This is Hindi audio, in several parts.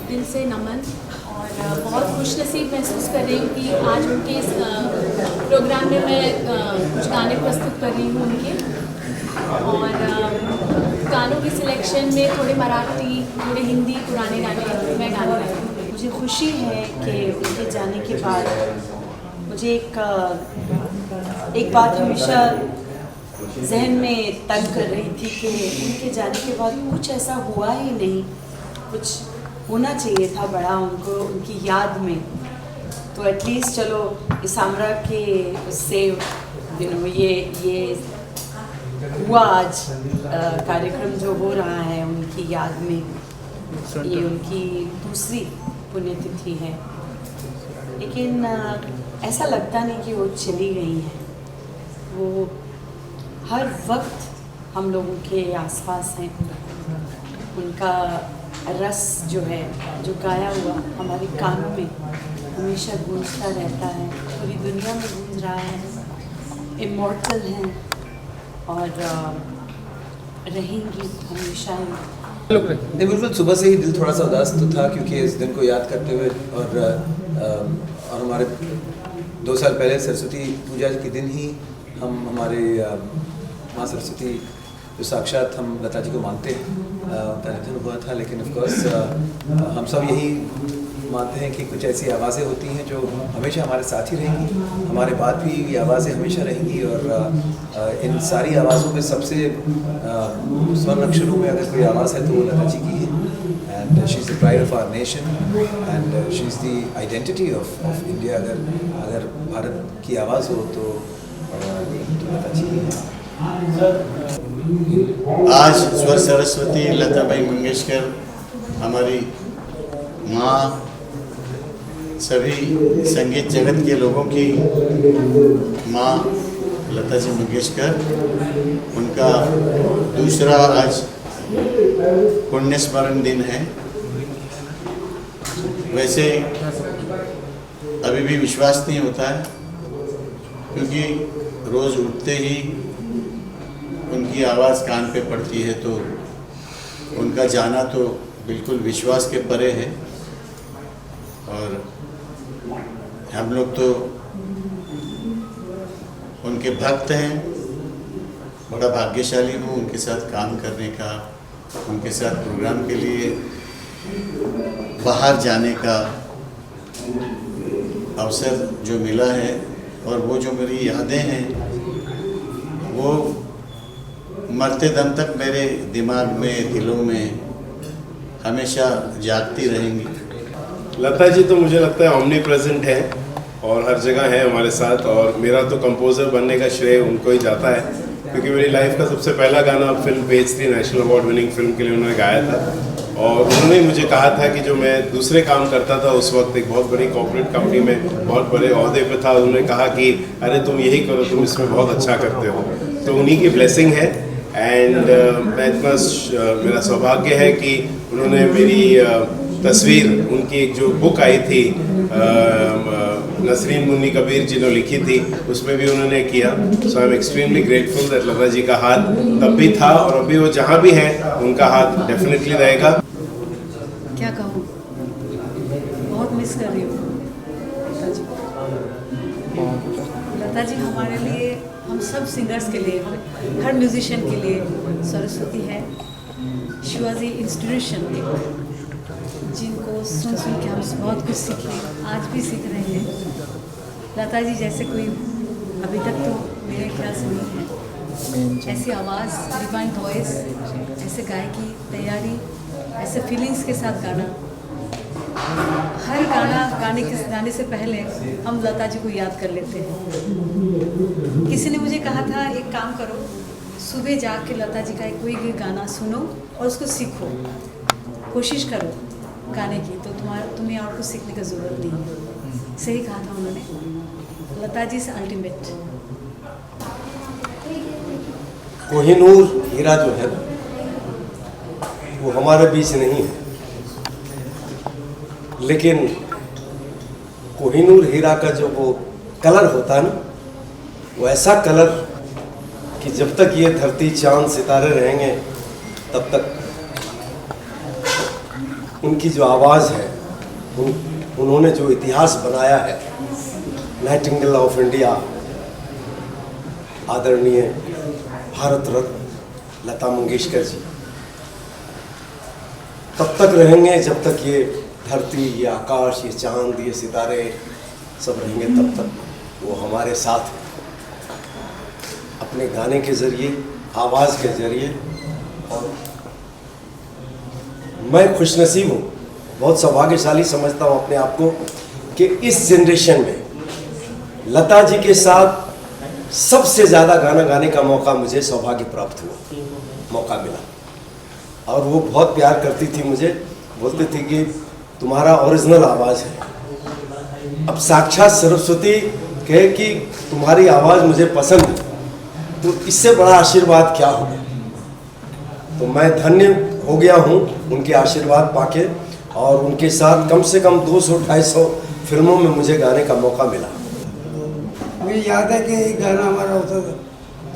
दिल से नमन और बहुत खुशनसीब महसूस कर रही हूँ कि आज उनके इस प्रोग्राम में मैं कुछ गाने प्रस्तुत कर रही हूँ उनके। और गानों की सिलेक्शन में थोड़े मराठी, थोड़े हिंदी, पुराने गाने मैं गाने लाई हूँ। मुझे खुशी है कि उनके जाने के बाद मुझे एक बात हमेशा जहन में तंग कर रही थी कि उनके जाने के बाद कुछ ऐसा हुआ ही नहीं, कुछ होना चाहिए था बड़ा उनको उनकी याद में। तो एटलीस्ट चलो इसामरा के उससे ये हुआ आज कार्यक्रम जो हो रहा है उनकी याद में, ये उनकी दूसरी पुण्यतिथि है। लेकिन ऐसा लगता नहीं कि वो चली गई हैं, वो हर वक्त हम लोगों के आसपास हैं। उनका रस जो है, जो गाया हुआ हमारे कानों में हमेशा गूंजता रहता है, पूरी दुनिया में गूंज रहा है। इमॉर्टल हैं और रहेंगी हमेशा। नहीं, बिल्कुल सुबह से ही दिल थोड़ा सा उदास तो था, क्योंकि इस दिन को याद करते हुए और हमारे 2 साल पहले सरस्वती पूजा के दिन ही हम हमारे माँ सरस्वती जो साक्षात हम लता जी को मानते हैं, उनका निधन हुआ था। लेकिन ऑफ कोर्स हम सब यही मानते हैं कि कुछ ऐसी आवाज़ें होती हैं जो हमेशा हमारे साथ ही रहेंगी, हमारे बाद भी ये आवाज़ें हमेशा रहेंगी। और इन सारी आवाज़ों में सबसे स्वर्ण अक्षरों में अगर कोई आवाज़ है तो वो लता जी की है। And she is the pride of our nation and she is the identity of India. अगर भारत की आवाज़ हो तो लता जी की है। आज स्वर सरस्वती लताबाई मंगेशकर हमारी माँ, सभी संगीत जगत के लोगों की माँ लता जी मंगेशकर, उनका दूसरा आज पुण्य स्मरण दिन है। वैसे अभी भी विश्वास नहीं होता है, क्योंकि रोज़ उठते ही उनकी आवाज़ कान पे पड़ती है, तो उनका जाना तो बिल्कुल विश्वास के परे है। और हम लोग तो उनके भक्त हैं। बड़ा भाग्यशाली हूँ उनके साथ काम करने का, उनके साथ प्रोग्राम के लिए बाहर जाने का अवसर जो मिला है। और वो जो मेरी यादें हैं वो मरते दम तक मेरे दिमाग में, दिलों में हमेशा जागती रहेंगी। लता जी तो मुझे लगता है ओमनी प्रेजेंट है और हर जगह है हमारे साथ। और मेरा तो कंपोज़र बनने का श्रेय उनको ही जाता है, क्योंकि मेरी लाइफ का सबसे पहला गाना film page 3 national award winning film के लिए उन्होंने गाया था। और उन्होंने मुझे कहा था कि जो मैं दूसरे काम करता था उस वक्त एक बहुत बड़ी कॉर्पोरेट कंपनी में बहुत बड़े ओहदे पे था, उन्होंने कहा कि अरे तुम यही करो, तुम इसमें बहुत अच्छा करते हो। तो उन्हीं की ब्लेसिंग है। एंड मैं इतना मेरा सौभाग्य है कि उन्होंने मेरी तस्वीर, उनकी एक जो बुक आई थी नसरीन मुन्नी कबीर जी ने लिखी थी, उसमें भी उन्होंने किया। So I am extremely grateful that Lata ji का हाथ तब भी था और अभी वो जहाँ भी हैं उनका हाथ डेफिनेटली रहेगा। क्या कहूँ, बहुत मिस कर रही हूँ लता जी। लता जी हमारे लिए, हम सब सिंगर्स के लिए, हर म्यूजिशियन के लिए सरस्वती है। शी वॉज ए इंस्पिरेशन, जिनको सुन के हम बहुत कुछ सीखे, आज भी सीख रहे हैं। लता जी जैसे कोई अभी तक तो मेरे ख्याल से नहीं है। ऐसी आवाज़, डिवाइन वॉइस, ऐसे गायकी, तैयारी, ऐसे फीलिंग्स के साथ गाना। हर गाना गाने से पहले हम लता जी को याद कर लेते हैं। किसी ने मुझे कहा था एक काम करो, सुबह जाके लता जी का कोई भी गाना सुनो और उसको सीखो, कोशिश करो गाने की, तो तुम्हें और कुछ सीखने की ज़रूरत नहीं है। सही कहा था उन्होंने। लता जी से अल्टीमेट। कोहिनूर हीरा जो है वो हमारे बीच नहीं है, लेकिन कोहिनूर हीरा का जो वो कलर होता है ना, वो ऐसा कलर कि जब तक ये धरती चांद सितारे रहेंगे तब तक उनकी जो आवाज़ है, उन्होंने जो इतिहास बनाया है, नाइटिंगेल ऑफ इंडिया, आदरणीय भारत रत्न लता मंगेशकर जी, तब तक रहेंगे जब तक ये धरती, ये आकाश, ये चांद, ये सितारे सब रहेंगे, तब तक वो हमारे साथ अपने गाने के ज़रिए, आवाज़ के ज़रिए। और मैं खुशनसीब हूँ, बहुत सौभाग्यशाली समझता हूँ अपने आप को कि इस जनरेशन में लता जी के साथ सबसे ज़्यादा गाना गाने का मौका मुझे सौभाग्य प्राप्त हुआ, मौका मिला। और वो बहुत प्यार करती थी मुझे, बोलती थी कि तुम्हारा ओरिजिनल आवाज़ है। अब साक्षात सरस्वती कहे कि तुम्हारी आवाज़ मुझे पसंद है, तो इससे बड़ा आशीर्वाद क्या होगा। तो मैं धन्य हो गया हूँ उनके आशीर्वाद पाके, और उनके साथ कम से कम 200-250 फिल्मों में मुझे गाने का मौका मिला। मुझे याद है कि एक गाना हमारा होता था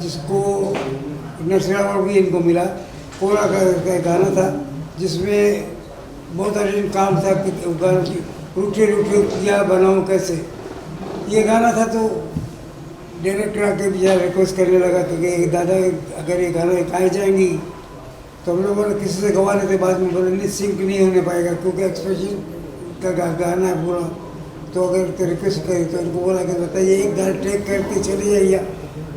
जिसको नेशनल अवार्ड भी इनको मिला, कोरा का गाना था, जिसमें बहुत अर्जेंट काम था कि गाना की रूठे रूठे किया बनाऊँ कैसे, ये गाना था। तो डायरेक्टर आके बेचारा रिक्वेस्ट करने लगा कि दादा अगर ये गाना गाए जाएंगी, तो हम लोगों ने किसी से गवा लेते, बाद में बोले नहीं सिंक नहीं होने पाएगा क्योंकि एक्सप्रेशन का गाना है पूरा, तो अगर तो रिक्वेस्ट करें तो उनको बोला कि बताइए एक गाना टेक करके चले जाइए,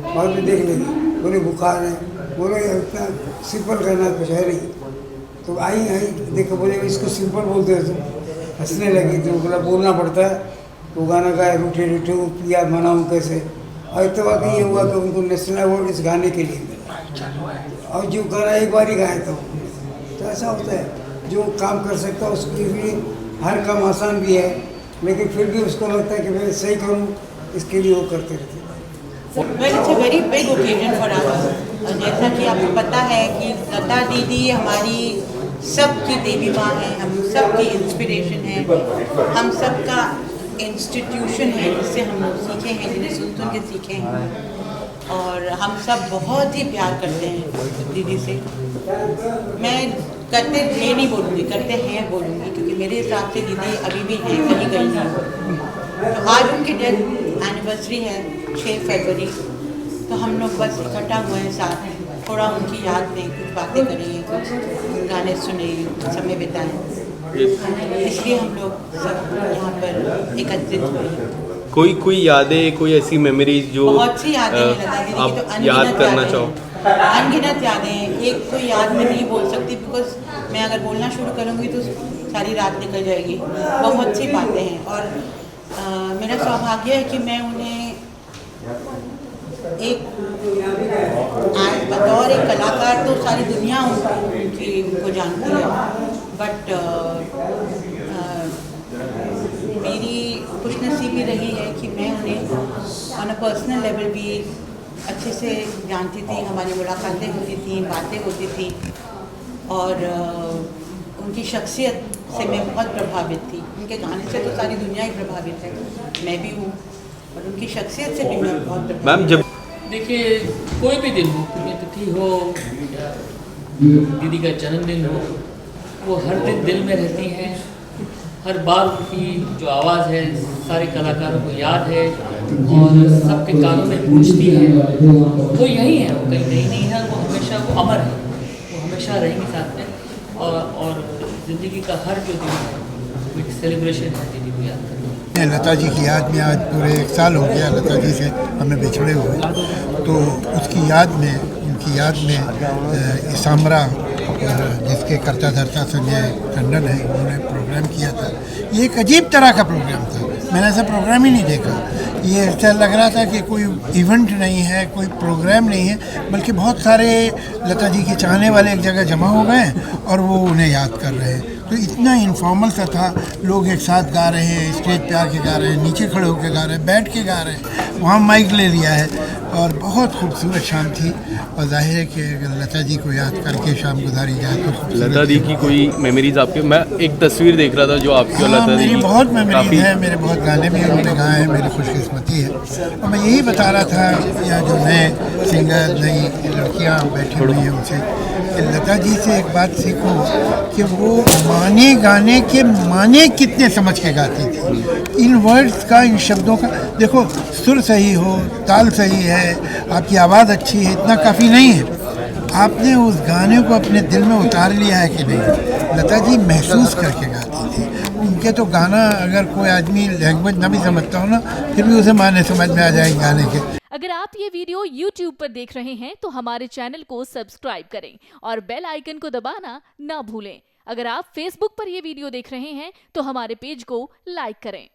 बाद में देख लेंगे। बोले बुखार है, बोले इतना सिंपल गाना कुछ है नहीं। तो आई देखो, बोले इसको सिंपल बोलते हो तुम, हंसने लगी। तो बोला बोलना पड़ता है। तो गाना गाए रूठे रूठे पिया मनाऊँ कैसे, और इतना ये हुआ कि उनको नेशनल अवार्ड इस गाने के लिए मिला। और जो गाना एक बार ही गाए तो ऐसा होता है, जो काम कर सकता है उसके लिए हर काम आसान भी है, लेकिन फिर भी उसको लगता है कि मैं सही करूं, इसके लिए वो करते रहते हैं। Well, it's a very big occasion for us. जैसा कि आपको पता है कि लता दीदी हमारी सबकी देवी माँ है, हम सबकी इंस्पिरेशन है, हम सबका इंस्टीट्यूशन है, जिससे हम लोग सीखे हैं, जिन्हें सुन के सीखे हैं। और हम सब बहुत ही प्यार करते हैं दीदी से। मैं करते थे नहीं बोलूँगी, करते हैं बोलूँगी, क्योंकि मेरे हिसाब से दीदी अभी भी हैं, कहीं गई नहीं। तो आज उनकी डेथ एनिवर्सरी है 6 फरवरी, तो हम लोग बस इकट्ठा हुए हैं साथ, थोड़ा उनकी याद में कुछ बातें करें, कुछ गाने सुने, समय बिताएं, इसलिए हम लोग सब यहाँ पर एकत्रित हुए। कोई यादें, कोई ऐसी मेमोरीज जो बहुत सी यादें हैं लता दीदी की, तो आप याद करना चाहो? अनगिनत यादें हैं। एक तो याद में नहीं बोल सकती, बिकॉज मैं अगर बोलना शुरू करूँगी तो सारी रात निकल जाएगी। बहुत सी बातें हैं, और मेरा सौभाग्य है कि मैं उन्हें बतौर एक कलाकार तो सारी दुनिया उनको जानती है, बट मेरी खुशनसीबी रही है कि मैं उन्हें ऑन अ पर्सनल लेवल भी अच्छे से जानती थी। हमारी मुलाकातें होती थी, बातें होती थी, और उनकी शख्सियत से मैं बहुत प्रभावित थी। उनके गाने से तो सारी दुनिया ही प्रभावित है, मैं भी हूँ, और उनकी शख्सियत से भी मैं बहुत प्रभावित। मैम, जब देखिए कोई भी दिन हो, पुण्यतिथि हो या दीदी का जन्मदिन हो, वो हर दिन दिल में रहती हैं। हर बार उनकी जो आवाज़ है सारे कलाकारों को याद है और सबके कानों में गूंजती है। वो यही है, वो कहीं नहीं है, वो हमेशा वो अमर है, वो हमेशा रहेंगी साथ में। और ज़िंदगी का हर जो दिन है वो एक सेलिब्रेशन है दीदी को याद करना। लता जी की याद में आज पूरे 1 साल हो गया लता जी से हमें बिछड़े हुए, तो उसकी याद में, उनकी याद में इसामरा जिसके कर्ता धर्ता संजय टंडन है, उन्होंने प्रोग्राम किया था। ये एक अजीब तरह का प्रोग्राम था, मैंने ऐसा प्रोग्राम ही नहीं देखा। ये ऐसा लग रहा था कि कोई इवेंट नहीं है, कोई प्रोग्राम नहीं है, बल्कि बहुत सारे लता जी के चाहने वाले एक जगह जमा हो गए और वो उन्हें याद कर रहे हैं। तो इतना इनफॉर्मल सा था, लोग एक साथ गा रहे हैं, स्टेज पे आके गा रहे हैं, नीचे खड़े होकर गा रहे हैं, बैठ के गा रहे हैं, वहाँ माइक ले लिया है, और बहुत खूबसूरत शाम थी। और जाहिर है कि अगर लता जी को याद करके शाम गुजारी जाए तो लता दी की कोई मेमोरीज आपके? मैं एक तस्वीर देख रहा था जो आपकी और लता दी मेरी की बहुत मेमोरीज है, मेरे बहुत गाने भी उन्होंने गाए हैं, मेरी खुशकिस्मती है। और मैं यही बता रहा था, या जो नए सिंगर नई लड़कियां बैठी हुई हैं उनसे कि लता जी से एक बात सीखो कि वो माने गाने के माने कितने समझ के गाती थी। इन वर्ड्स का, इन शब्दों का, देखो सुर सही हो, ताल सही है, आपकी आवाज़ अच्छी है, इतना काफ़ी नहीं है। आपने उस गाने को अपने दिल में उतार लिया है कि नहीं। लता जी महसूस करके गाती थी। उनके तो गाना अगर कोई आदमी लैंग्वेज ना भी समझता हो ना, फिर भी उसे माने समझ में आ जाएंगे गाने के। अगर आप ये वीडियो YouTube पर देख रहे हैं तो हमारे चैनल को सब्सक्राइब करें और बेल आइकन को दबाना ना भूलें। अगर आप Facebook पर ये वीडियो देख रहे हैं तो हमारे पेज को लाइक करें।